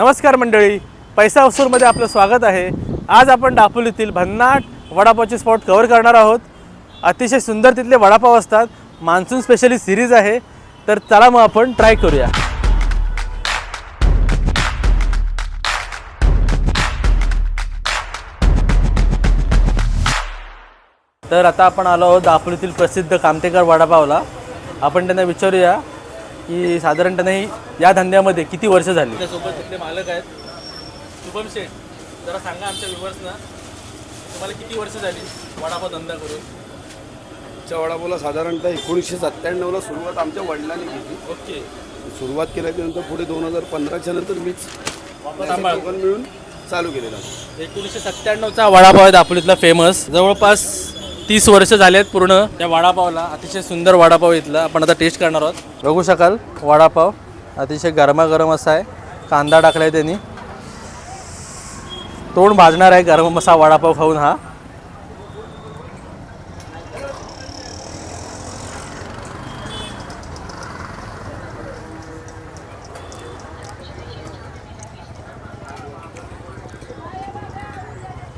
नमस्कार मंडळी, पैसा वसूलमध्ये आपलं स्वागत आहे। आज आपण दापोलीतील भन्नाट वडापावचे स्पॉट कव्हर करणार आहोत। अतिशय सुंदर तिथले वडापाव असतात। मान्सून स्पेशली सिरीज आहे, तर चला मग आपण ट्राय करूया। तर आता आपण आलो आहोत दापोलीतील प्रसिद्ध कामतेकर वडापावला। आपण त्यांना विचारूया की साधारणपणे या धंद्यामध्ये किती वर्ष झाली। त्यासोबत तिथले मालक आहेत शुभम शेठ। जरा सांगा आमच्या व्ह्यूअर्सना, तुम्हाला किती वर्ष झाली वडापाव धंदा करून? आमच्या वडापावला साधारणतः 1997ला सुरुवात आमच्या वडिलांनी केली। ओके। सुरुवात केल्यानंतर पुढे 2015च्या नंतर मीच दोघांनी मिळून चालू केलेला। 1997चा वडापाव आहे दापोलीतला फेमस। जवळपास 30 वर्ष झालेत पूर्ण त्या वडापावला। अतिशय सुंदर वडापाव इथला आपण आता टेस्ट करणार आहोत। बघू शकाल वडापाव अतिशय गरमागरम असा आहे। कांदा टाकलाय त्यांनी, तोंड भाजणार आहे गरम असा वडापाव खाऊन हा।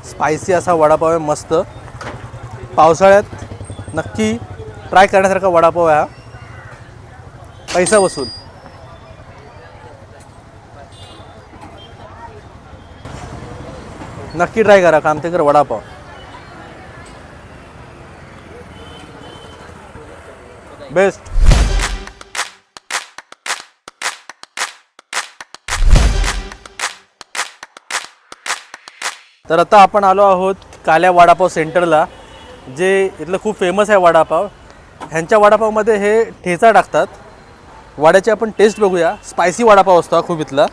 स्पायसी असा वडापाव आहे, मस्त। पावसाळ्यात नक्की ट्राय करण्यासारखा वडापाव आहे हा। पैसा वसूल। नक्की ट्राय करा कामतेकर वडापाव। बेस्ट। तर आता आपण आलो आहोत काल्या वडापाव सेंटरला, जे इथलं खूप फेमस आहे वडापाव। ह्यांच्या वडापावमध्ये हे ठेचा टाकतात। वड्याची आपण टेस्ट बघूया। स्पायसी वडापाव असतो हा खूप इथला।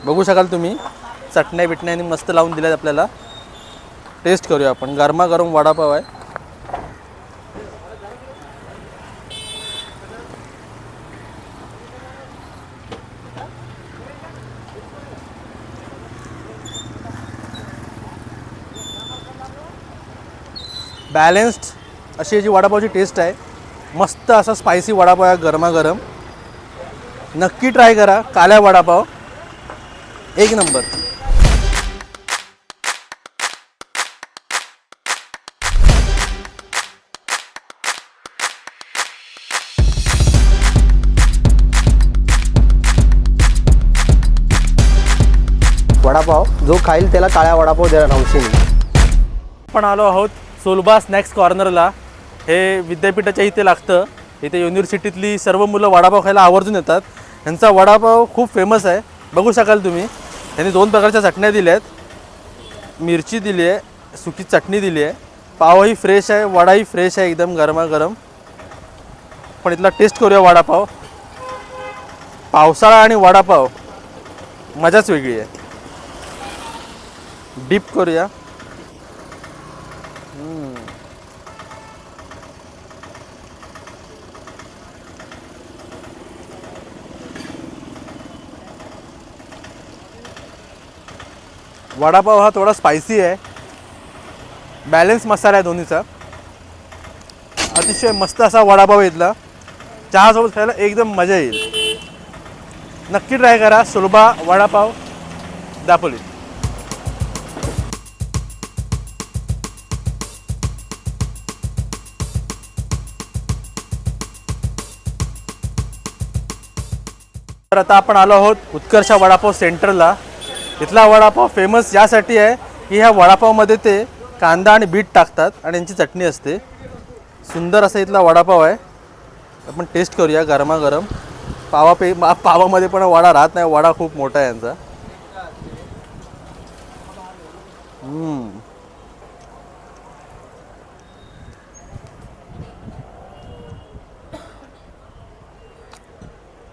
बघू शकाल तुम्ही, चटण्या बिटण्याने मस्त लावून दिल्यात आपल्याला। टेस्ट करूया आपण। गरमागरम वडापाव आहे। बॅलन्स्ड अशी जी वडापावची टेस्ट आहे। मस्त असा स्पायसी वडापाव आहे गरमागरम। नक्की ट्राय करा काल्या वडापाव, एक नंबर। वडापाव जो खाईल त्याला काळ्या वडापाव द्यायला नवशीने। आपण आलो आहोत सोलबा स्नॅक्स कॉर्नरला। हे विद्यापीठाच्या इथे लागतं। इथे युनिव्हर्सिटीतली सर्व मुलं वडापाव खायला आवर्जून येतात। यांचा वडापाव खूप फेमस आहे। बघू शकाल तुम्ही, त्यांनी 2 प्रकारच्या चटण्या दिल्या आहेत। मिरची दिली आहे, सुकी चटणी दिली आहे। पावही फ्रेश आहे, वडाही फ्रेश आहे, एकदम गरमागरम। पण इथला टेस्ट करूया वडापाव। पावसाळा आणि वडापाव मजाच वेगळी आहे। डिप करूया। वडापाव हा थोडा स्पायसी आहे। बॅलन्स मसाला आहे दोन्हीचा। अतिशय मस्त असा वडापाव इथला। चहासोबत खायला एकदम मजा येईल। नक्की ट्राय करा सोलबा वडापाव दापोली। तर आता आपण आलो आहोत उत्कर्ष वडापाव सेंटरला। इथला वडापाव फेमस यासाठी आहे की ह्या वडापावमध्ये ते कांदा आणि बीट टाकतात आणि यांची चटणी असते। सुंदर असा इथला वडापाव आहे। आपण टेस्ट करूया गरमागरम। पावामध्ये पण वडा राहत नाही, वडा खूप मोठा आहे यांचा।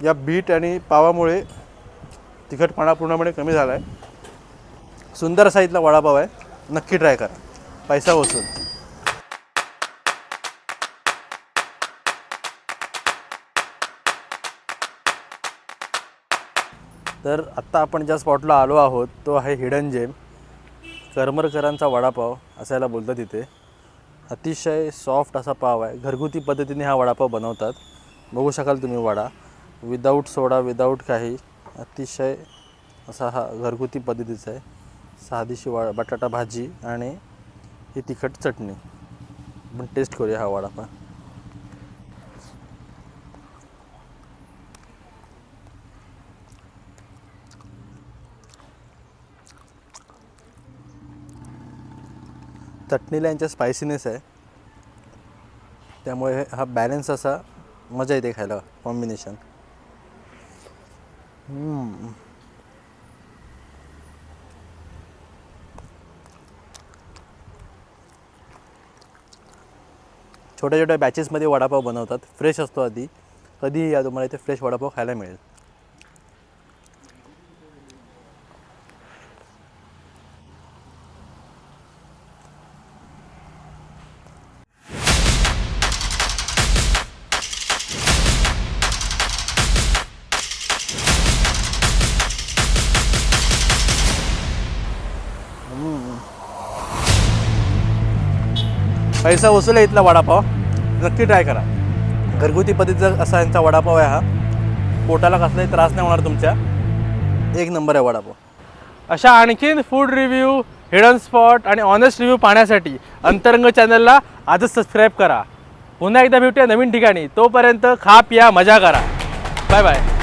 या बीट आणि पावामुळे तिखटपणा पूर्णपणे कमी झाला आहे। सुंदर असा इथला वडापाव आहे। नक्की ट्राय करा, पैसा वसूल। तर आत्ता आपण ज्या स्पॉटला आलो आहोत तो आहे हिडन जेम। करमरकरांचा वडापाव असायला बोलतात इथे। अतिशय सॉफ्ट असा पाव आहे। घरगुती पद्धतीने हा वडापाव बनवतात। बघू शकाल तुम्ही वडा विदाउट सोडा, विदाउट काही, अतिशय असा हा घरगुती पद्धतीचा आहे. साधीशी बटाटा भाजी आणि ही तिखट चटणी. आपण टेस्ट करूया हा वडापाव. चटणीला यांच्या स्पायसीनेस आहे, त्यामुळे हा बॅलन्स असा मजा येते खायला कॉम्बिनेशन. छोट्या छोट्या बॅचेसमध्ये वडापाव बनवतात, फ्रेश असतो आधी. कधीही या तुम्हाला इथे फ्रेश वडापाव खायला मिळेल. पैसा वसूल आहे इथला वडापाव, नक्की ट्राय करा. घरगुती पद्धतीचा असा यांचा वडापाव आहे हा. पोटाला कसलाही त्रास नाही होणार तुमच्या. एक नंबर आहे वडापाव. अशा आणखीन फूड रिव्ह्यू, हिडन स्पॉट आणि ऑनेस्ट रिव्ह्यू पाहण्यासाठी अंतरंग चॅनलला आजच सबस्क्राईब करा. पुन्हा एकदा भेटूया नवीन ठिकाणी. तोपर्यंत खा पिया मजा करा. Bye bye.